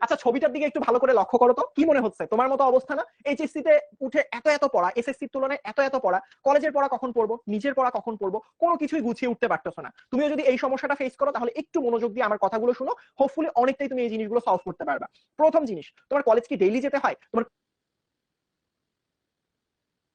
আচ্ছা ছবিটার দিকে একটু ভালো করে লক্ষ্য করো তো, কি মনে হচ্ছে তোমার মতো অবস্থা না? এইচএসসি তে উঠে এত এত পড়া, এসএসসির তুলনায় এত এত পড়া, কলেজের পড়া কখন পড়বো, নিজের পড়া কখন পড়বো, কোনো কিছুই গুছিয়ে উঠতে পারতেছো না। তুমিও যদি এই সমস্যাটা ফেস করো তাহলে একটু মনোযোগ দিয়ে আমার কথাগুলো শুনো, হোপফুলি অনেকটাই তুমি এই জিনিসগুলো সলভ করতে পারবা। প্রথম জিনিস, তোমার কলেজ কি ডেইলি যেতে হয়? তোমার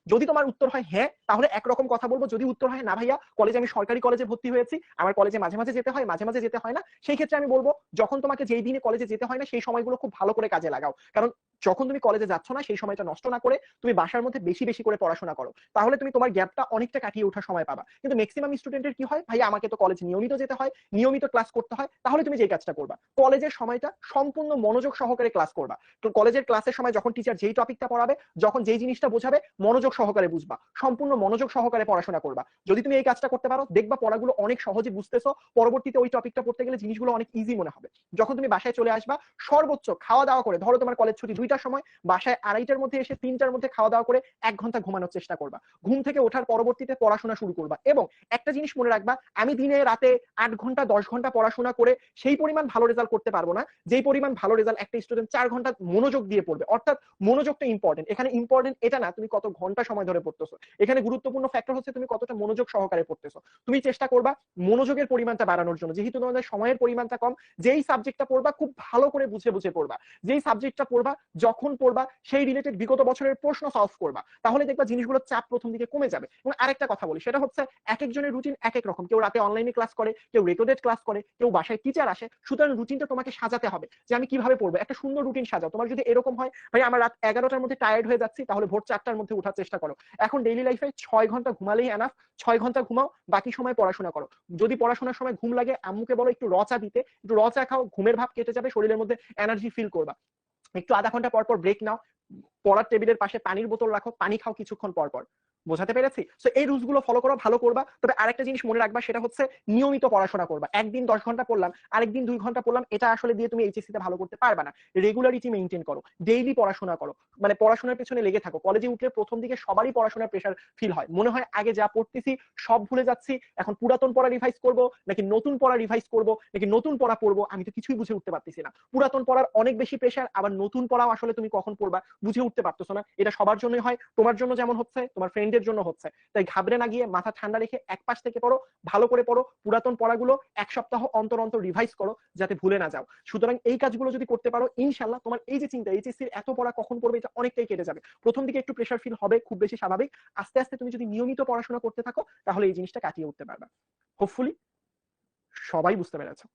যদি তোমার উত্তর হয় হ্যাঁ, তাহলে একরকম কথা বলবো। যদি উত্তর হয় না ভাইয়া কলেজে আমি সরকারি কলেজে ভর্তি হয়েছি, আমার কলেজে মাঝে মাঝে যেতে হয়, মাঝে মাঝে যেতে হয় না, সেই ক্ষেত্রে আমি বলবো যখন তোমাকে যেই দিনে কলেজে যেতে হয় না সেই সময়গুলো খুব ভালো করে কাজে লাগাও। কারণ যখন তুমি কলেজে যাচ্ছ না সেই সময়টা নষ্ট না করে তুমি বাসার মধ্যে বেশি বেশি করে পড়াশোনা করো, তাহলে তুমি তোমার গ্যাপটা অনেকটা কাটিয়ে ওঠার সময় পাবা। কিন্তু ম্যাক্সিমাম স্টুডেন্টের কি হয়, ভাইয়া আমাকে তো কলেজে নিয়মিত যেতে হয়, নিয়মিত ক্লাস করতে হয়, তাহলে তুমি যে কাজটা করবা কলেজের সময়টা সম্পূর্ণ মনোযোগ সহকারে ক্লাস করবা। তো কলেজের ক্লাসের সময় যখন টিচার যেই টপিকটা পড়াবে, যখন যেই জিনিসটা বোঝাবে, মনোযোগ সহকারে বুঝবা, সম্পূর্ণ মনোযোগ সহকারে পড়াশোনা করবা। যদি তুমি এই কাজটা করতে পারো দেখবা পড়াগুলো অনেক সহজে বুঝতেছো, পরবর্তীতে ওই টপিকটা পড়তে গেলে জিনিসগুলো অনেক ইজি মনে হবে। যখন তুমি বাসায় চলে আসবা সর্বোচ্চ খাওয়া দাওয়া করে, ধরো তোমার কলেজ ছুটি 2টার সময়, বাসায় 2:30টার মধ্যে এসে 3টার মধ্যে খাওয়া দাওয়া করে 1 ঘন্টা ঘুমানোর চেষ্টা করবা। ঘুম থেকে ওঠার পরবর্তীতে পড়াশোনা শুরু করবা। এবং একটা জিনিস মনে রাখবা, আমি দিনে রাতে 8 ঘন্টা 10 ঘন্টা পড়াশোনা করে সেই পরিমাণ ভালো রেজাল্ট করতে পারবো না যেই পরিমাণ ভালো রেজাল্ট একটা স্টুডেন্ট 4 ঘন্টা মনোযোগ দিয়ে পড়বে। অর্থাৎ মনোযোগটা ইম্পর্টেন্ট এখানে, ইম্পর্টেন্ট এটা না তুমি কত ঘন্টা সময় ধরে পড়তেছো, এখানে গুরুত্বপূর্ণ ফ্যাক্টর হচ্ছে তুমি কতটা মনোযোগ সহকারে পড়তেছো। তুমি চেষ্টা করবা মনোযোগের পরিমাণটা বাড়ানোর জন্য, যেহেতু তোমাদের সময়ের পরিমাণটা কম, যেই সাবজেক্টটা পড়বা খুব ভালো করে বুঝে বুঝে পড়বা, যেই সাবজেক্টটা পড়বা যখন পড়বা সেই রিলেটেড বিগত বছরের প্রশ্ন সলভ করবা, তাহলে দেখবা জিনিসগুলোর চাপ প্রথম দিকে কমে যাবে। এবং আরেকটা কথা বলি, সেটা হচ্ছে এক একজনের রুটিন এক এক রকম, কেউ রাতে অনলাইনে ক্লাস করে, কেউ রেকর্ডেড ক্লাস করে, কেউ বাসায় টিচার আসে, সুতরাং রুটিনটা তোমাকে সাজাতে হবে যে আমি কিভাবে পড়বো। একটা সুন্দর রুটিন সাজাও। তোমার যদি এরকম হয় ভাই আমার রাত 11টার মধ্যে টায়ার্ড হয়ে যাচ্ছি, তাহলে ভোর 4টার মধ্যে উঠার চেষ্টা করো। এখন ডেইলি লাইফে 6 ঘন্টা ঘুমালেই এনাফ, 6 ঘন্টা ঘুমাও, বাকি সময় পড়াশোনা করো। যদি পড়াশোনার সময় ঘুম লাগে আম্মুকে বলো একটু র চা দিতে, একটু র চা খাও, ঘুমের ভাব কেটে যাবে, শরীরের মধ্যে এনার্জি ফিল করবা। একটু আধা ঘন্টা পর পর ব্রেক নাও, পড়ার টেবিলের পাশে পানির বোতল রাখো, পানি খাও কিছুক্ষণ পর পর। বোঝাতে পেরেছি? সো এই রুলস গুলো ফলো করো, ভালো করবা। তবে আরেকটা জিনিস মনে রাখবা, সেটা হচ্ছে নিয়মিত পড়াশোনা করবা। একদিন 10 ঘন্টা পড়লাম, আরেকদিন 2 ঘন্টা পড়লাম, এটা আসলে দিয়ে তুমি এইচএসসি তে ভালো করতে পারবা না। রেগুলারিটি মেইনটেইন করো, ডেইলি পড়াশোনা করো, মানে পড়াশোনার পেছনে লেগে থাকো। কলেজে উঠলে প্রথম দিকে সবারই পড়াশোনার প্রেশার ফিল হয়, মনে হয় আগে যা পড়তেছি সব ভুলে যাচ্ছি, এখন পুরাতন পড়া রিভাইজ করব নাকি নতুন পড়া রিভাইজ করব নাকি নতুন পড়া পড়বো, আমি তো কিছুই বুঝে উঠতে পারতেছি না। পুরাতন পড়ার অনেক বেশি প্রেশার, আবার নতুন পড়াও আসলে তুমি কখন পড়বা বুঝে উঠতে পারতেছো না। এটা সবার জন্যই হয়, তোমার জন্য যেমন হচ্ছে তোমার ফ্রেন্ডের জন্য হচ্ছে। তাই ঘাবড়ে না গিয়ে মাথা ঠান্ডা রেখে এক পাশ থেকে পড়ো, ভালো করে পড়ো, পুরাতন পড়াগুলো 1 সপ্তাহ অন্তর অন্তর রিভাইজ করো যাতে ভুলে না যাও। সুতরাং এই কাজগুলো যদি করতে পারো ইনশাল্লাহ তোমার এই যে চিন্তা এইচএসসির এত পড়া কখন পড়বে এটা অনেকটাই কেটে যাবে। প্রথম দিকে একটু প্রেশার ফিল হবে, খুব বেশি স্বাভাবিক। আস্তে আস্তে তুমি যদি নিয়মিত পড়াশোনা করতে থাকো তাহলে এই জিনিসটা কাটিয়ে উঠতে পারবে। হোপফুলি সবাই বুঝতে পেরেছো।